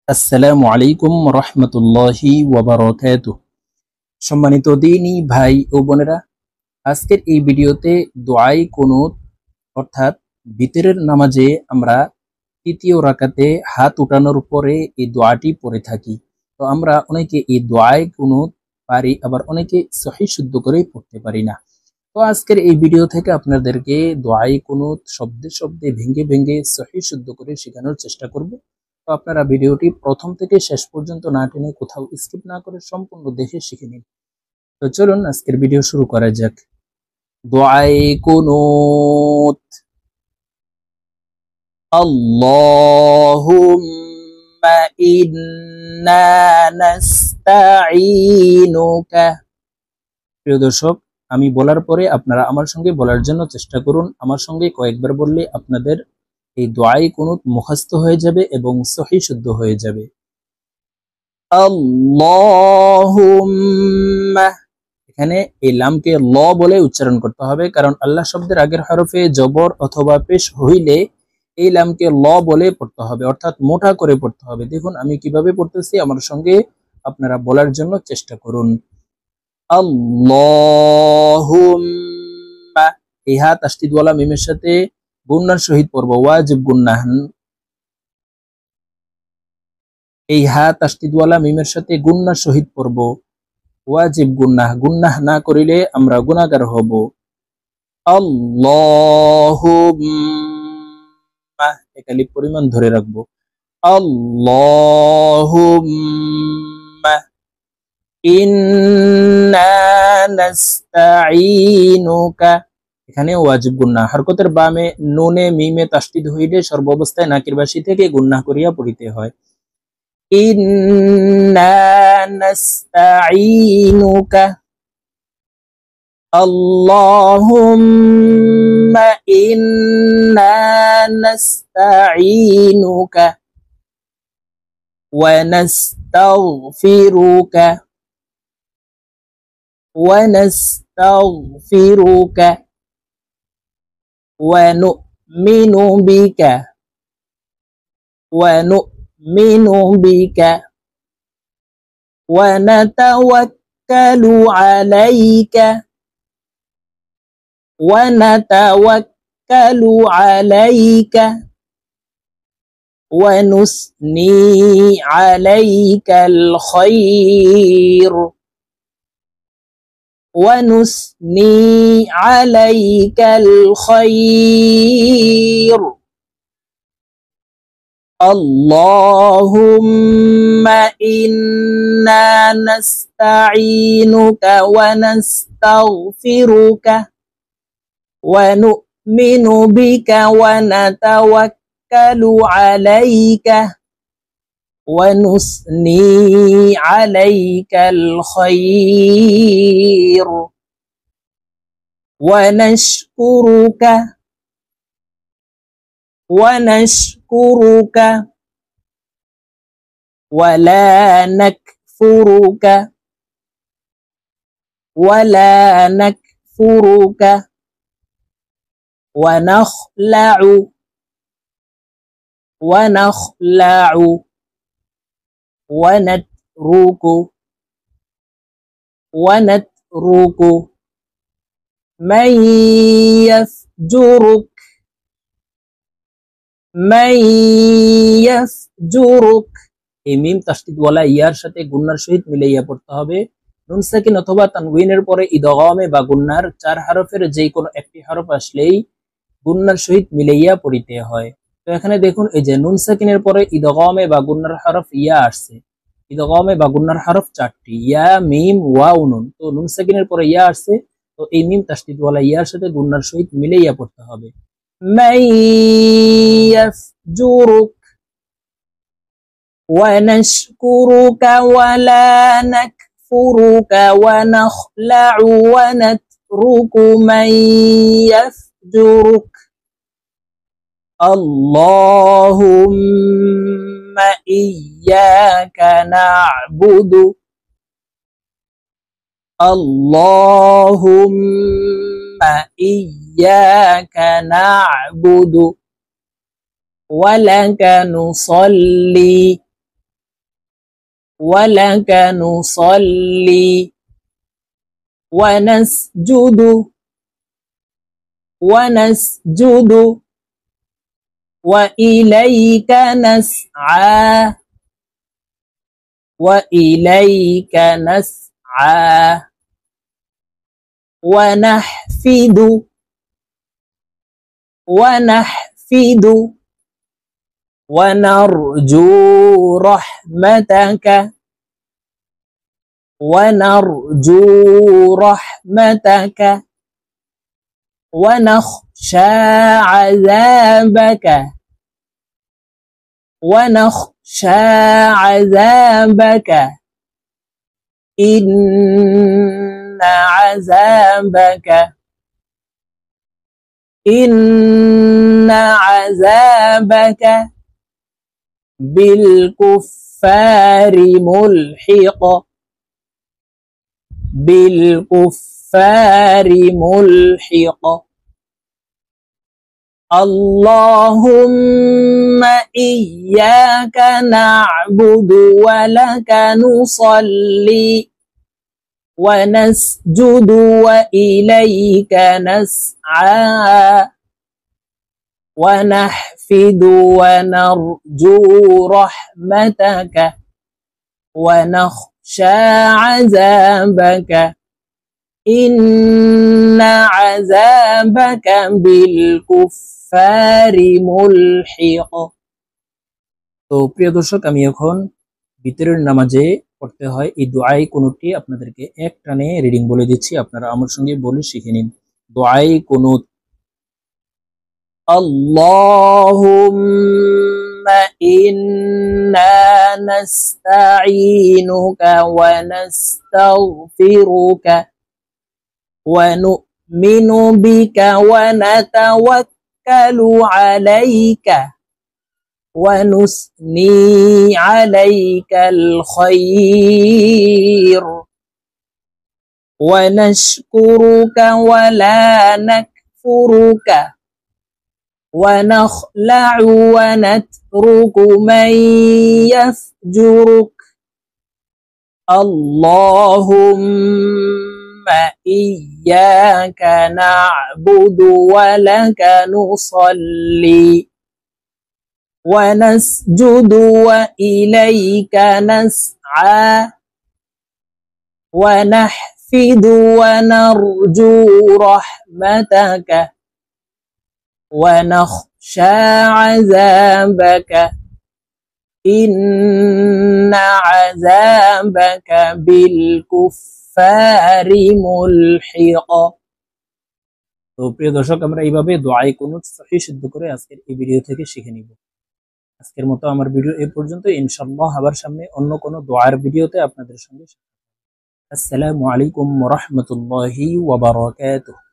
আসসালামু আলাইকুম রহমতুল্লাহি ওয়াবারাকাতুহু। সম্মানিত দিনী ভাই ও বোনেরা, আজকের এই ভিডিওতে দোয়াই কুনুত অর্থাৎ ভিতরের নামাজে আমরা তৃতীয় রাকাতে হাত উঠানোর পরে এই দোয়াটি পড়ে থাকি। তো আমরা অনেকে এই দোয়াই কুনুত পারি, আবার অনেকে সহিহ শুদ্ধ করে পড়তে পারি না। তো আজকের এই ভিডিও থেকে আপনাদেরকে দোয়াই কুনুত শব্দে শব্দে ভেঙে ভেঙে সহিহ শুদ্ধ করে শেখানোর চেষ্টা করব। তো আপনারা ভিডিওটি প্রথম থেকে শেষ পর্যন্ত না টেনে কোথাও স্কিপ না করে সম্পূর্ণ দেখে শিখে নিন। তো চলুন আজকের ভিডিও শুরু করা যাক। দোয়াই কুনুত। আল্লাহুম্মা ইন্না নাস্তাঈনুকা। প্রিয় দর্শক, আমি বলার পরে আপনারা আমার সঙ্গে বলার জন্য চেষ্টা করুন। আমার সঙ্গে কয়েকবার বললে আপনাদের এই দোয়াই কুনুত মুখস্থ হয়ে যাবে এবং সহিহ শুদ্ধ হয়ে যাবে। আল্লাহুম্মা, এখানে এই লামকে ল বলে উচ্চারণ করতে হবে, কারণ আল্লাহ শব্দের আগের হরফে জবর অথবা পেশ হইলে এই লামকে ল বলে পড়তে হবে, অর্থাৎ মোটা করে পড়তে হবে। দেখুন আমি কিভাবে পড়তেছি, আমার সঙ্গে আপনারা বলার জন্য চেষ্টা করুন। আল্লাহুম্মা, এই হা তাসদীদ ওয়ালা মিমের সাথে গুন্নার সহিত পড়ব, ওয়াজিব গুন্নাহ। এই হা তাসদীদ ওয়ালা মিমের সাথে গুন্নার সহিত পড়ব, ওয়াজিব গুন্নাহ। গুন্নাহ না করিলে আমরা গুনাহগার হব। আল্লাহুম্মা, একালিপ পরিমাণ ধরে রাখবো। আল্লাহুম্মা ইন্না নাস্তাঈনুকা, এখানে ওয়াজিব গুন্নাহ। হরকতের বামে নুনে মিমে তাসদীদ হইলে সর্বাবস্থায় নাকির বাসি থেকে গুন্নাহ করিয়া পড়িতে হয়। ইন্না নাস্তাঈনুকা, আল্লাহুম্মা ইন্না নাস্তাঈনুকা ওয়া নাস্তাগফিরুকা ওয়া নাস্তাগফিরুকা ওয়া নু'মিনু বিকা ওয়া নু'মিনু বিকা ওয়া নাতাওয়াক্কালু আলাইকা ونتوكل عليك ونثني عليك الخير ونثني عليك الخير اللهم إنا نستعينك ونستغفرك ونؤمن بك ونتوكل عليك ونثني عليك الخير ونشكرك ولا نكفرك ونخلع ونترك من يفجرك এই মিম তাসদীদ ওয়ালা ইয়ার সাথে গুন্নার সহিত মিলাইয়া পড়তে হবে। নুন সাকিন অথবা তানউইনের পরে ইদগামে বা গুন্নার চার হরফের যে কোনো একটি হরফ আসলেই গুন্নার সহিত মিলাইয়া পড়িতে হয়। তো এখানে দেখুন, এই যে নুন সাকিনের পরে ইদগামে বা গুন্নার হরফ ইয়া আসছে। ইদগামে বা গুন্নার হরফ চারটি, ইয়া মিম ওয়াও নুন। তো নুন সাকিনের পরে ইয়া আসছে, তো এই মিম তাসদীদ ওয়ালা ইয়ার সাথে গুন্নার সহিত মিলাইয়া পড়তে হবে। মান ইয়াফজুরুক ونشكرك ولا نكفرك ونخلع ونترك من يفجرك اللهم إياك نعبد اللهم إياك نعبد ولك نصلي ولك نصلي ونسجد وإليك نسعى ونحفد ونرجو رحمتك ونخشى عذابك إن عذابك بالكفار ملحق اللهم إياك نعبد ولك نصلي ونسجد وإليك نسعى ونحفد ونرجو رحمتك ونخشى عذابك إن عذابك بالكفار ملحق। তো প্রিয় দর্শক, আমি এখন ভিতরের নামাজে পড়তে হয় এই দোয়াই কুনুতটি আপনাদেরকে এক টানে রিডিং বলে দিচ্ছি, আপনারা আমার সঙ্গে বলে শিখে নিন। দোয়াই কুনুত। আল্লাহুম্মা ইন্না নাস্তাঈনুকা ওয়া নাস্তাগফিরুকা ওয়া নু'মিনু বিকা ওয়া নাতাওয়াক্কালু আলাইকা ونثني عليك الخير ونشكرك ولا نكفرك ونخلع ونترك من يفجرك اللهم إياك نعبد ولك نصلي ونسجد وإليك نسعى ونحفد ونرجو رحمتك ونخشى عذابك إن عذابك بالكفار ملحق। তো প্রিয় দর্শক, আমরা এইভাবে দোয়াই কুনুত সহিহ সিদ্ধ করে আজকের এই ভিডিও থেকে শিখে নিব। আজকের মতো আমার ভিডিও এই পর্যন্ত। ইনশাআল্লাহ আবার সামনে অন্য কোনো দোয়ার ভিডিওতে আপনাদের সঙ্গে। আসসালামু আলাইকুম ওয়া রাহমাতুল্লাহি ওয়া বারাকাতুহু।